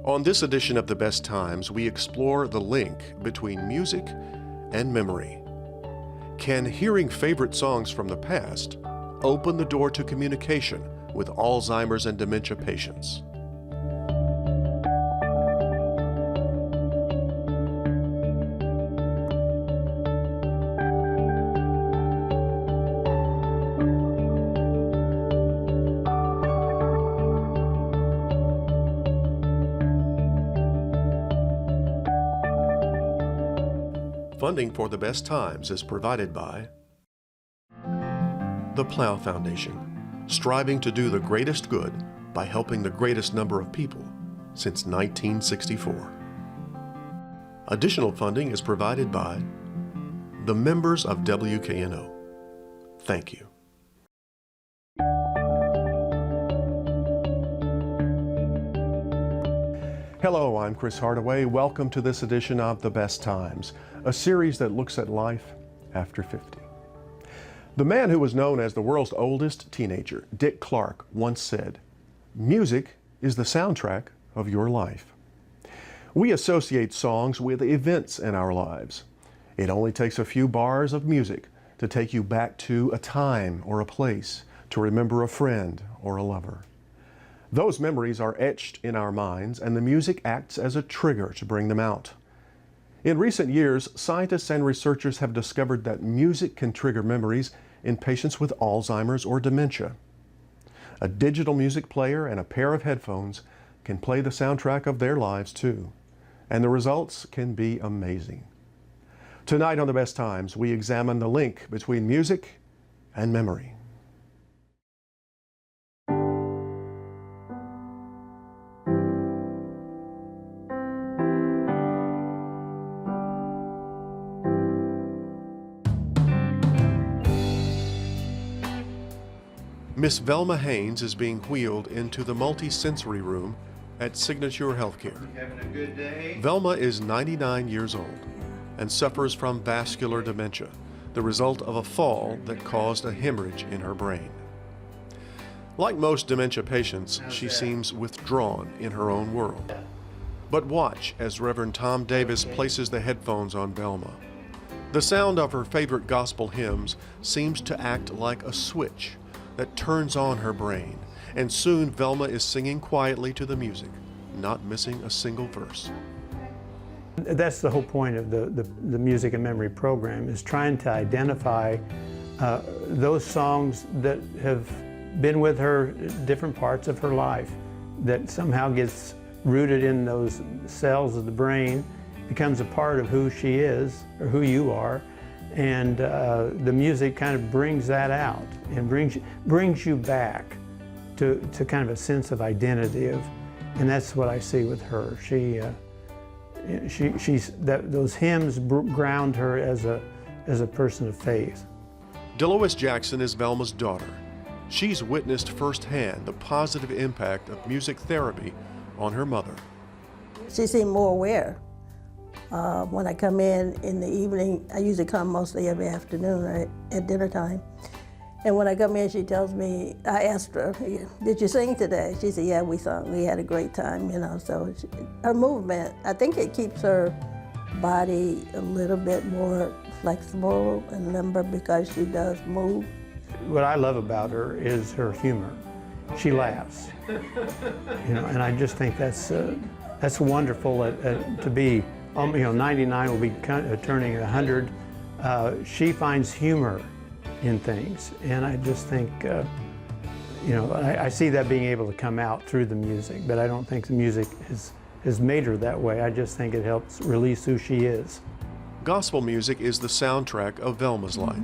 On this edition of The Best Times, we explore the link between music and memory. Can hearing favorite songs from the past open the door to communication with Alzheimer's and dementia patients? Funding for The Best Times is provided by the Plow Foundation, striving to do the greatest good by helping the greatest number of people since 1964. Additional funding is provided by the members of WKNO. Thank you. Hello, I'm Chris Hardaway. Welcome to this edition of The Best Times, a series that looks at life after 50. The man who was known as the world's oldest teenager, Dick Clark, once said, "Music is the soundtrack of your life." We associate songs with events in our lives. It only takes a few bars of music to take you back to a time or a place, to remember a friend or a lover. Those memories are etched in our minds, and the music acts as a trigger to bring them out. In recent years, scientists and researchers have discovered that music can trigger memories in patients with Alzheimer's or dementia. A digital music player and a pair of headphones can play the soundtrack of their lives too, and the results can be amazing. Tonight on The Best Times, we examine the link between music and memory. Miss Velma Haynes is being wheeled into the multi-sensory room at Signature Healthcare. Having a good day? Velma is 99 years old and suffers from vascular dementia, the result of a fall that caused a hemorrhage in her brain. Like most dementia patients, she seems withdrawn in her own world. But watch as Reverend Tom Davis places the headphones on Velma. The sound of her favorite gospel hymns seems to act like a switch that turns on her brain, and soon Velma is singing quietly to the music, not missing a single verse. That's the whole point of the Music and Memory program, is trying to identify those songs that have been with her different parts of her life, that somehow gets rooted in those cells of the brain, becomes a part of who she is, or who you are, and the music kind of brings that out and brings you back to kind of a sense of identity and that's what I see with her. Those hymns ground her as a person of faith. Delois Jackson is Velma's daughter. She's witnessed firsthand the positive impact of music therapy on her mother. She seemed more aware. When I come in the evening, I usually come mostly every afternoon, right, at dinner time. And when I come in, she tells me, I asked her, "Did you sing today?" She said, "Yeah, we sung. We had a great time," you know. So her movement, I think it keeps her body a little bit more flexible and limber because she does move. What I love about her is her humor. She laughs, you know, and I just think that's wonderful to be. 99 will be turning 100. She finds humor in things, and I just think, I see that being able to come out through the music, but I don't think the music has made her that way. I just think it helps release who she is. Gospel music is the soundtrack of Velma's life.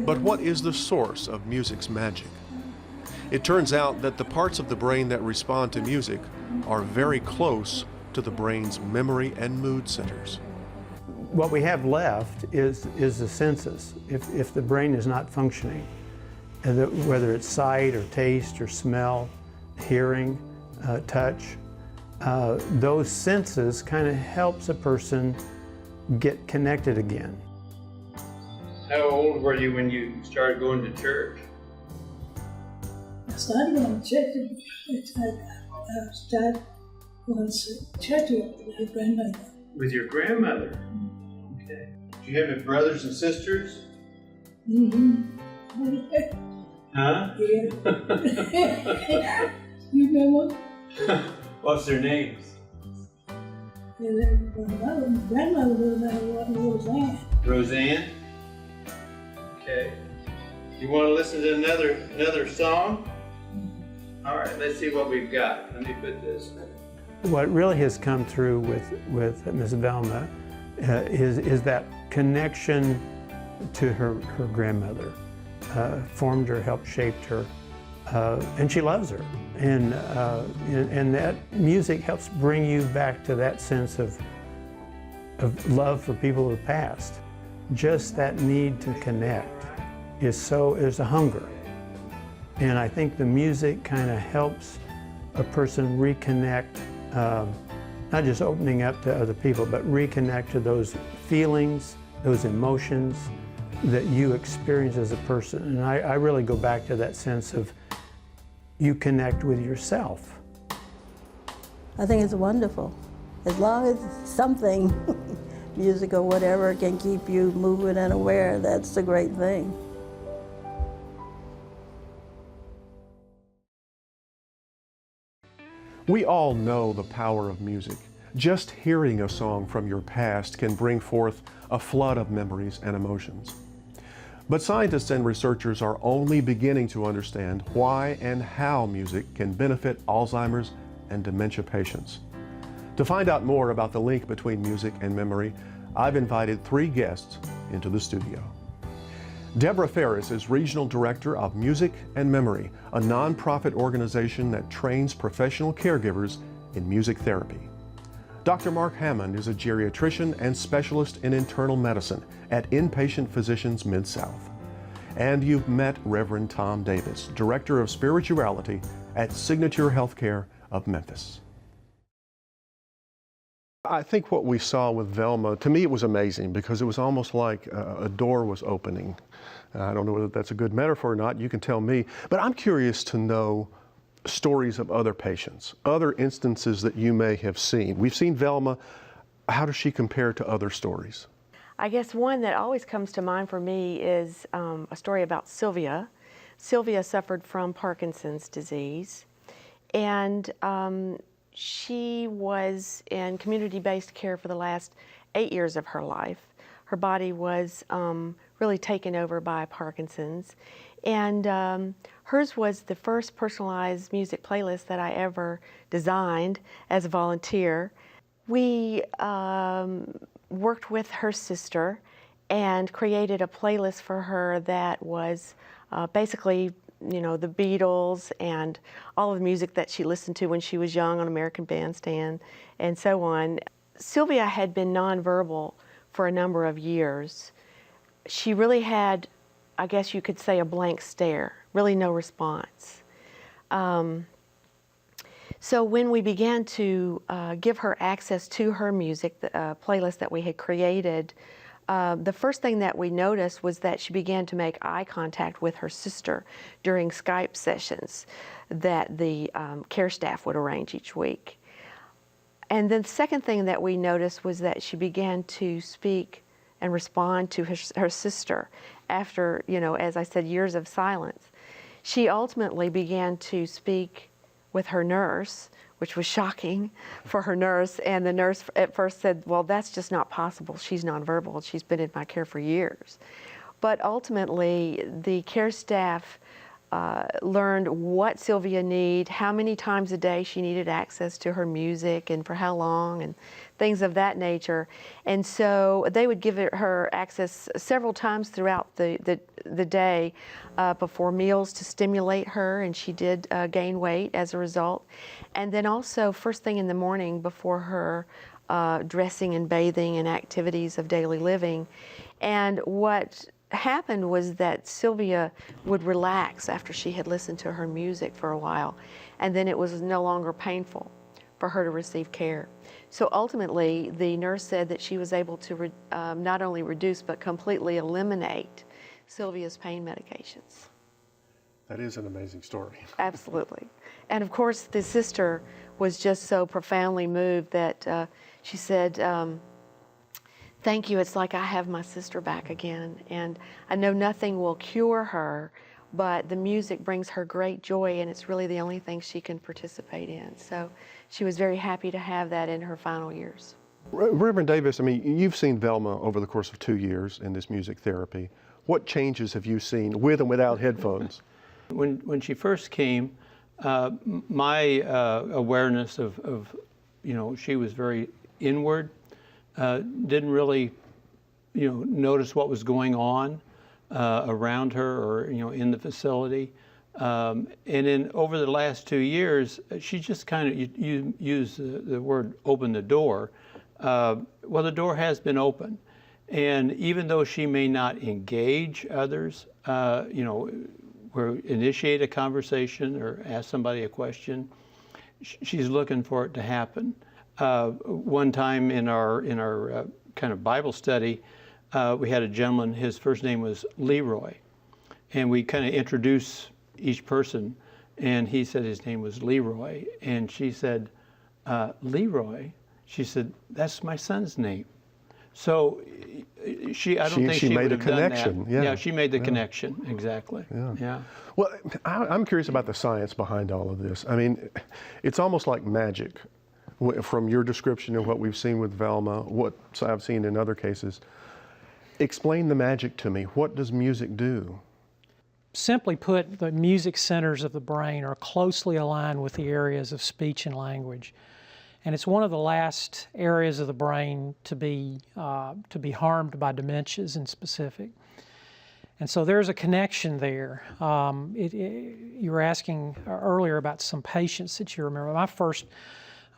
But what is the source of music's magic? It turns out that the parts of the brain that respond to music are very close to the brain's memory and mood centers. What we have left is the senses. If the brain is not functioning, whether it's sight or taste or smell, hearing, touch, those senses kind of helps a person get connected again. How old were you when you started going to church? I started going to church at was church with my grandmother. With your grandmother? Okay. Do you have any brothers and sisters? Mm-hmm. Huh? Yeah. You remember? What's their names? And then my grandmother was Roseanne. Roseanne? Okay. You want to listen to another song? All right, let's see what we've got. Let me put this. What really has come through with Miss Velma is that connection to her grandmother. Formed her, helped shaped her, and she loves her. And that music helps bring you back to that sense of love for people of the past. Just that need to connect is a hunger. And I think the music kind of helps a person reconnect, not just opening up to other people, but reconnect to those feelings, those emotions that you experience as a person. And I really go back to that sense of you connect with yourself. I think it's wonderful. As long as something, music or whatever, can keep you moving and aware, that's a great thing. We all know the power of music. Just hearing a song from your past can bring forth a flood of memories and emotions. But scientists and researchers are only beginning to understand why and how music can benefit Alzheimer's and dementia patients. To find out more about the link between music and memory, I've invited 3 guests into the studio. Deborah Ferris is Regional Director of Music and Memory, a nonprofit organization that trains professional caregivers in music therapy. Dr. Mark Hammond is a geriatrician and specialist in internal medicine at Inpatient Physicians Mid-South. And you've met Reverend Tom Davis, Director of Spirituality at Signature Healthcare of Memphis. I think what we saw with Velma, to me it was amazing because it was almost like a door was opening. I don't know whether that's a good metaphor or not, you can tell me, but I'm curious to know stories of other patients, other instances that you may have seen. We've seen Velma. How does she compare to other stories? I guess one that always comes to mind for me is a story about Sylvia. Sylvia suffered from Parkinson's disease, and she was in community-based care for the last 8 years of her life. Her body was really taken over by Parkinson's, and hers was the first personalized music playlist that I ever designed as a volunteer. We worked with her sister and created a playlist for her that was basically, you know, the Beatles and all of the music that she listened to when she was young on American Bandstand and so on. Sylvia had been nonverbal for a number of years. She really had, I guess you could say, a blank stare, really no response. So when we began to give her access to her music, the playlist that we had created, the first thing that we noticed was that she began to make eye contact with her sister during Skype sessions that the care staff would arrange each week. And then the second thing that we noticed was that she began to speak and respond to her sister after, you know, as I said, years of silence. She ultimately began to speak with her nurse, which was shocking for her nurse. And the nurse at first said, well, that's just not possible. She's nonverbal. She's been in my care for years. But ultimately, the care staff learned what Sylvia needed, how many times a day she needed access to her music and for how long and things of that nature. And so they would give her access several times throughout the day before meals to stimulate her, and she did gain weight as a result. And then also first thing in the morning before her dressing and bathing and activities of daily living. And what happened was that Sylvia would relax after she had listened to her music for a while, and then it was no longer painful for her to receive care. So ultimately, the nurse said that she was able to not only reduce but completely eliminate Sylvia's pain medications. That is an amazing story. Absolutely. And of course, the sister was just so profoundly moved that she said, thank you, it's like I have my sister back again. And I know nothing will cure her, but the music brings her great joy, and it's really the only thing she can participate in. So she was very happy to have that in her final years. Reverend Davis, I mean, you've seen Velma over the course of 2 years in this music therapy. What changes have you seen with and without headphones? When she first came, my awareness of, she was very inward, didn't really, notice what was going on around her or, in the facility. And then over the last 2 years, she just kind of, you use the word open the door. Well, the door has been open. And even though she may not engage others, or initiate a conversation or ask somebody a question, she's looking for it to happen. One time in our kind of Bible study, we had a gentleman, his first name was Leroy, and we kind of introduced each person, and he said his name was Leroy, and she said, Leroy? She said, that's my son's name. So I don't think she made would a have done connection. that. Yeah, she made the connection, exactly. Yeah. Well, I'm curious about the science behind all of this. I mean, it's almost like magic from your description of what we've seen with Velma, what I've seen in other cases. Explain the magic to me. What does music do? Simply put, the music centers of the brain are closely aligned with the areas of speech and language. And it's one of the last areas of the brain to be harmed by dementias in specific. And so there's a connection there. You were asking earlier about some patients that you remember. My first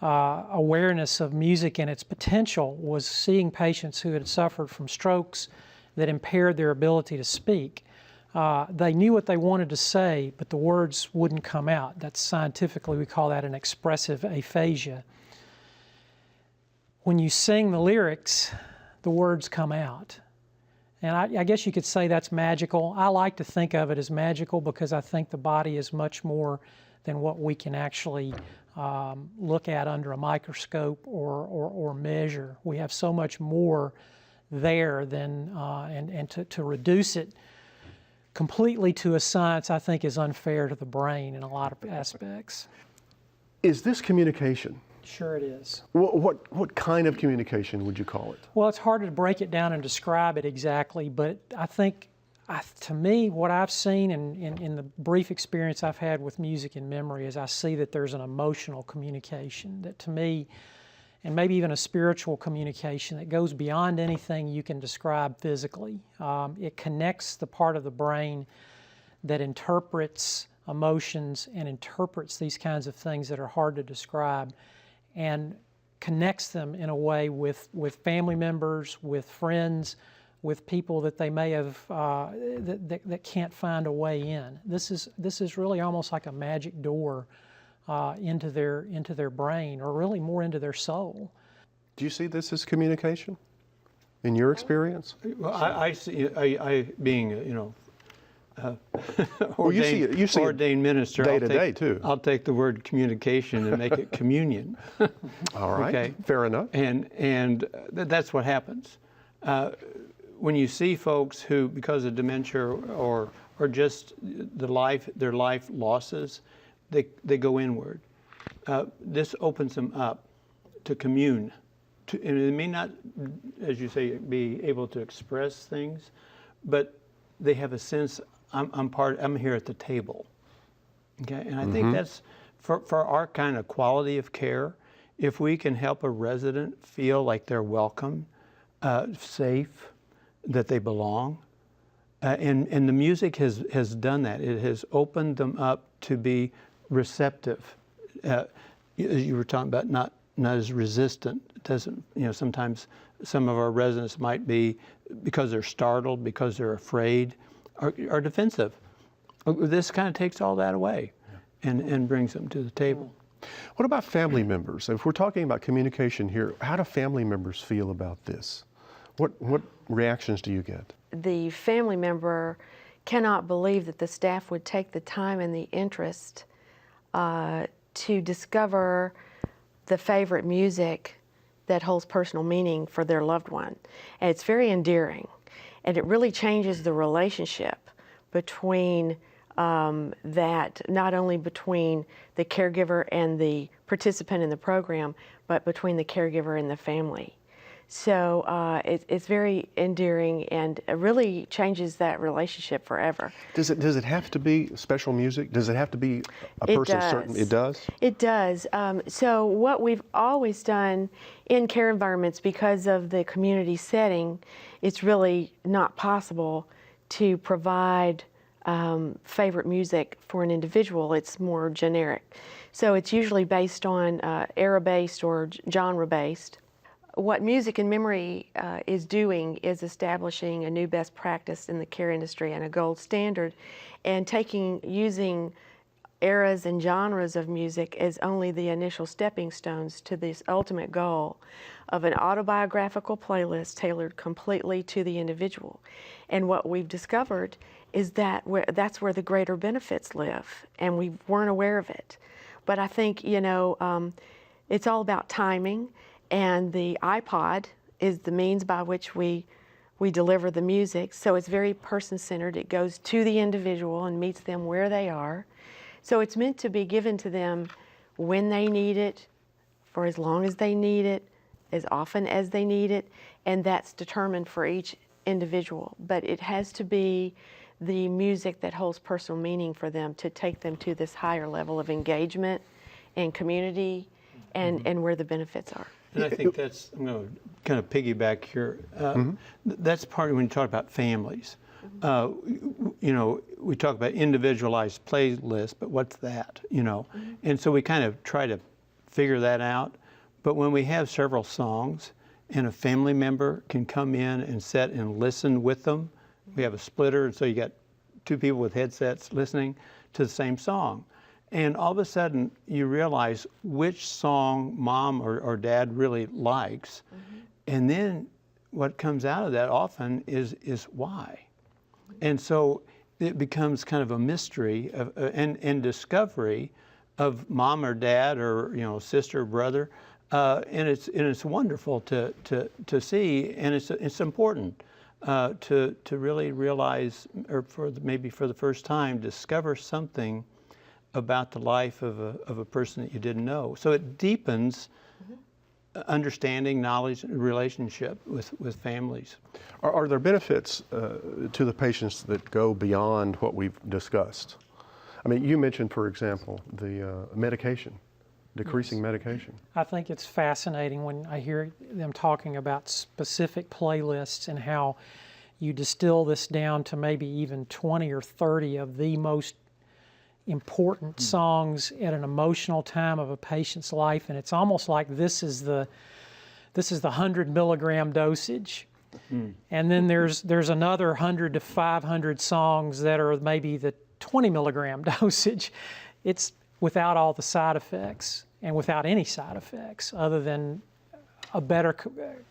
awareness of music and its potential was seeing patients who had suffered from strokes that impaired their ability to speak. They knew what they wanted to say, but the words wouldn't come out. That's scientifically, we call that an expressive aphasia. When you sing the lyrics, the words come out. And I guess you could say that's magical. I like to think of it as magical because I think the body is much more than what we can actually look at under a microscope or measure. We have so much more there than, and to reduce it completely to a science, I think, is unfair to the brain in a lot of aspects. Is this communication? Sure it is. What kind of communication would you call it? Well, it's hard to break it down and describe it exactly, but I think, to me, what I've seen in the brief experience I've had with music and memory is I see that there's an emotional communication that, to me, and maybe even a spiritual communication that goes beyond anything you can describe physically. It connects the part of the brain that interprets emotions and interprets these kinds of things that are hard to describe, and connects them in a way with family members, with friends, with people that they may have that can't find a way in. This is really almost like a magic door into their brain, or really more into their soul. Do you see this as communication in your experience? Well, I see. I being Well, you see it ordained minister day to day too. I'll take the word communication and make it communion. All right, okay? Fair enough. And that's what happens when you see folks who, because of dementia or just their life losses, they go inward. This opens them up to commune. And it may not, as you say, be able to express things, but they have a sense. I'm here at the table, okay? And I think that's, for our kind of quality of care, if we can help a resident feel like they're welcome, safe, that they belong, and the music has done that. It has opened them up to be receptive. You were talking about not as resistant. It doesn't, sometimes some of our residents might be, because they're startled, because they're afraid, are defensive. This kind of takes all that away and brings them to the table. What about family members? If we're talking about communication here, how do family members feel about this? What reactions do you get? The family member cannot believe that the staff would take the time and the interest to discover the favorite music that holds personal meaning for their loved one. And it's very endearing, and it really changes the relationship between that, not only between the caregiver and the participant in the program, but between the caregiver and the family. So it's very endearing, and it really changes that relationship forever. Does it have to be special music? Does it have to be a person certain? It does? It does. So what we've always done in care environments, because of the community setting, it's really not possible to provide favorite music for an individual. It's more generic. So it's usually based on era-based or genre-based. What Music in Memory is doing is establishing a new best practice in the care industry and a gold standard, and using eras and genres of music as only the initial stepping stones to this ultimate goal of an autobiographical playlist tailored completely to the individual. And what we've discovered is that that's where the greater benefits live, and we weren't aware of it. But I think, it's all about timing. And the iPod is the means by which we deliver the music. So it's very person-centered. It goes to the individual and meets them where they are. So it's meant to be given to them when they need it, for as long as they need it, as often as they need it, and that's determined for each individual. But it has to be the music that holds personal meaning for them to take them to this higher level of engagement and community and where the benefits are. And I think that's, I'm going to kind of piggyback here. That's part of when you talk about families. We talk about individualized playlists, but what's that, And so we kind of try to figure that out. But when we have several songs and a family member can come in and sit and listen with them, we have a splitter, and so you got two people with headsets listening to the same song. And all of a sudden, you realize which song mom or dad really likes. And then what comes out of that often is why. And so it becomes kind of a mystery and discovery of mom or dad or sister or brother. And it's wonderful to see, and it's important to really realize, or maybe for the first time, discover something about the life of a person that you didn't know. So it deepens understanding, knowledge, and relationship with families. Are there benefits to the patients that go beyond what we've discussed? I mean, you mentioned, for example, the medication, decreasing medication. I think it's fascinating when I hear them talking about specific playlists and how you distill this down to maybe even 20 or 30 of the most important songs at an emotional time of a patient's life, and it's almost like this is the 100 milligram dosage, and then there's another 100 to 500 songs that are maybe the 20 milligram dosage. It's without all the side effects and without any side effects other than a better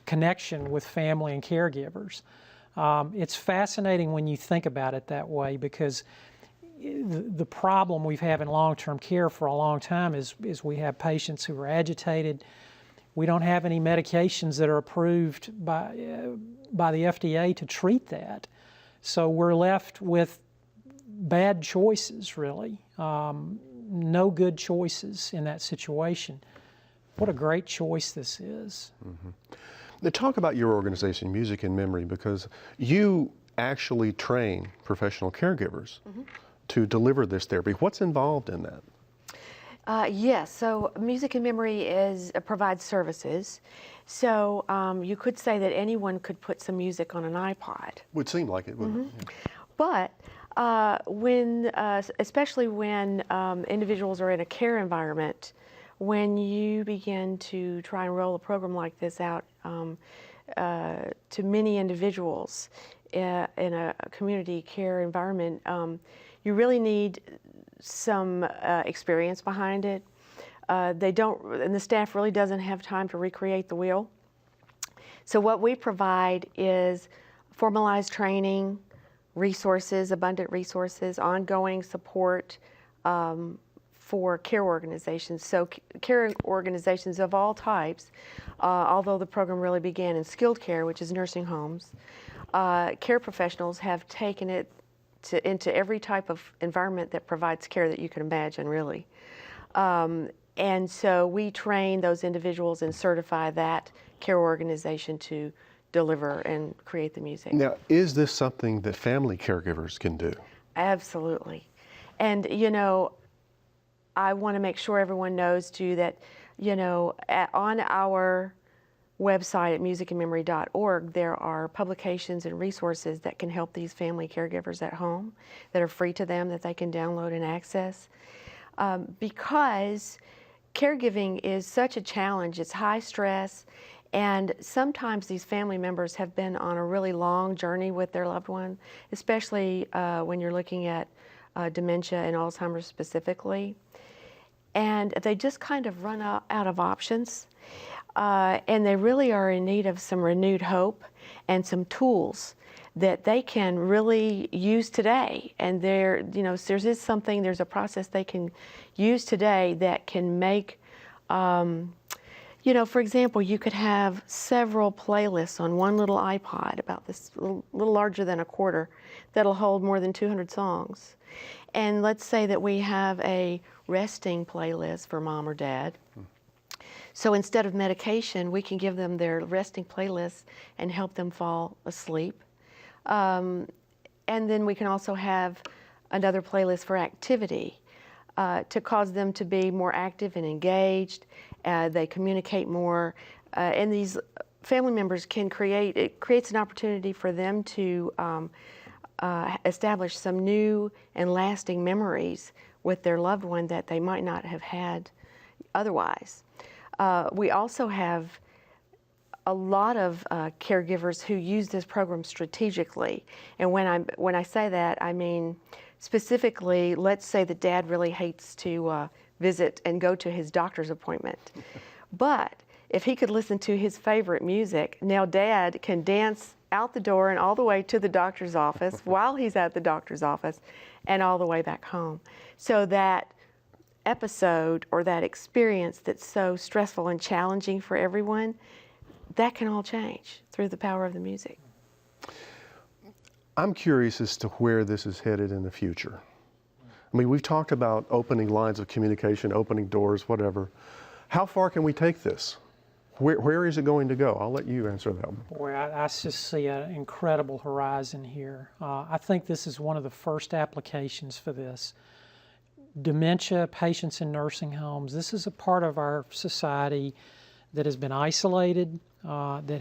connection with family and caregivers. It's fascinating when you think about it that way, because the problem we've had in long-term care for a long time is we have patients who are agitated. We don't have any medications that are approved by the FDA to treat that. So we're left with bad choices, really. No good choices in that situation. What a great choice this is. Now, talk about your organization, Music in Memory, because you actually train professional caregivers to deliver this therapy. What's involved in that? Yes, so Music in Memory provides services. So you could say that anyone could put some music on an iPod. Would seem like it, wouldn't it? But especially when individuals are in a care environment, when you begin to try and roll a program like this out to many individuals in a community care environment, you really need some experience behind it. And the staff really doesn't have time to recreate the wheel. So what we provide is formalized training resources, abundant resources, ongoing support for care organizations. So care organizations of all types, although the program really began in skilled care, which is nursing homes, care professionals have taken it into every type of environment that provides care that you can imagine, really. And so we train those individuals and certify that care organization to deliver and create the music. Now, is this something that family caregivers can do? Absolutely. And, you know, I want to make sure everyone knows too that, you know, on our website at musicandmemory.org, there are publications and resources that can help these family caregivers at home that are free to them that they can download and access. Because caregiving is such a challenge, it's high stress, and sometimes these family members have been on a really long journey with their loved one, especially when you're looking at dementia and Alzheimer's specifically. And they just kind of run out of options. And they really are in need of some renewed hope and some tools that they can really use today. And there, you know, there's a process they can use today that can make, you know, for example, you could have several playlists on one little iPod, about this little larger than a quarter, that'll hold more than 200 songs. And let's say that we have a resting playlist for mom or dad. So instead of medication, we can give them their resting playlist and help them fall asleep. And then we can also have another playlist for activity to cause them to be more active and engaged. They communicate more. And these family members it creates an opportunity for them to establish some new and lasting memories with their loved one that they might not have had otherwise. We also have a lot of caregivers who use this program strategically. And when I say that, I mean specifically, let's say that dad really hates to visit and go to his doctor's appointment. But if he could listen to his favorite music, now dad can dance out the door and all the way to the doctor's office while he's at the doctor's office and all the way back home. So that episode or that experience that's so stressful and challenging for everyone, that can all change through the power of the music. I'm curious as to where this is headed in the future. I mean, we've talked about opening lines of communication, opening doors, whatever. How far can we take this? Where is it going to go? I'll let you answer that one. Boy, I just see an incredible horizon here. I think this is one of the first applications for this. Dementia patients in nursing homes, this is a part of our society that has been isolated, that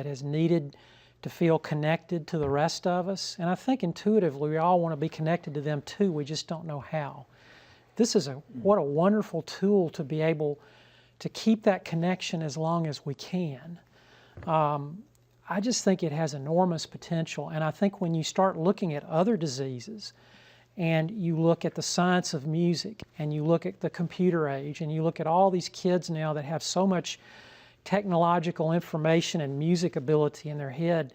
has needed to feel connected to the rest of us. And I think intuitively we all want to be connected to them too, we just don't know how. This is what a wonderful tool to be able to keep that connection as long as we can. I just think it has enormous potential, and I think when you start looking at other diseases and you look at the science of music and you look at the computer age and you look at all these kids now that have so much technological information and music ability in their head,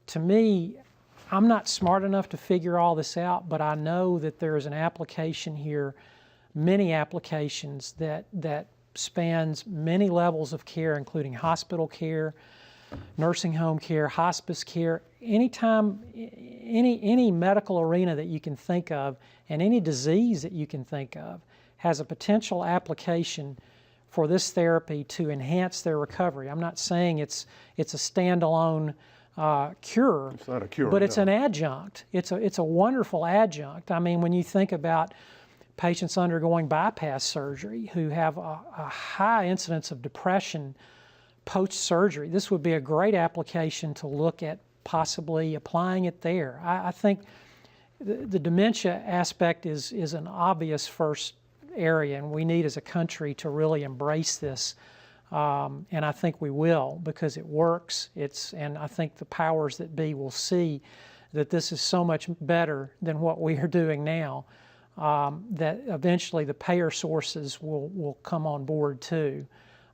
to me, I'm not smart enough to figure all this out, but I know that there is an application here, many applications that spans many levels of care, including hospital care, nursing home care, hospice care, anytime, any medical arena that you can think of and any disease that you can think of has a potential application for this therapy to enhance their recovery. I'm not saying it's a standalone cure. It's not a cure, but it's no. an adjunct. It's a wonderful adjunct. I mean, when you think about patients undergoing bypass surgery who have a high incidence of depression post-surgery, this would be a great application to look at possibly applying it there. I think the dementia aspect is an obvious first area, and we need as a country to really embrace this. And I think we will, because it works. And I think the powers that be will see that this is so much better than what we are doing now, that eventually the payer sources will come on board too.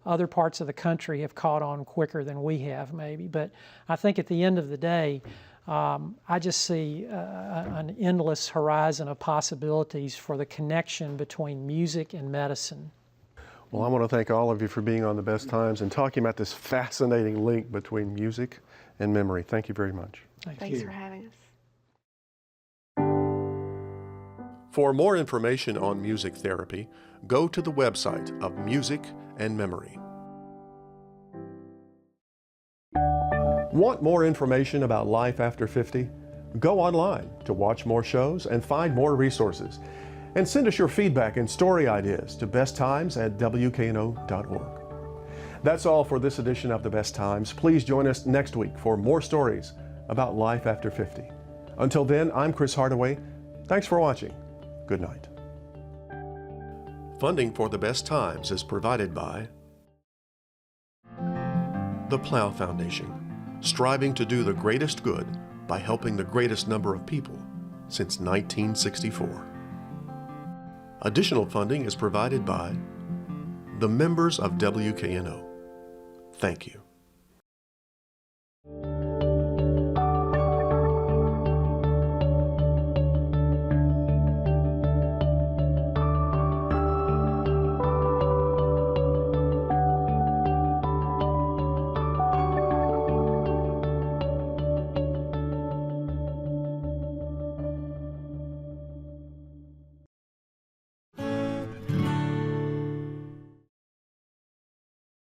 Other parts of the country have caught on quicker than we have maybe, but I think at the end of the day, I just see an endless horizon of possibilities for the connection between music and medicine. Well, I want to thank all of you for being on The Best Times and talking about this fascinating link between music and memory. Thank you very much. Thanks for having us. For more information on music therapy, go to the website of Music and Memory. Want more information about life after 50? Go online to watch more shows and find more resources. And send us your feedback and story ideas to besttimes@wkno.org. That's all for this edition of The Best Times. Please join us next week for more stories about life after 50. Until then, I'm Chris Hardaway. Thanks for watching. Good night. Funding for The Best Times is provided by the Plow Foundation, striving to do the greatest good by helping the greatest number of people since 1964. Additional funding is provided by the members of WKNO. Thank you.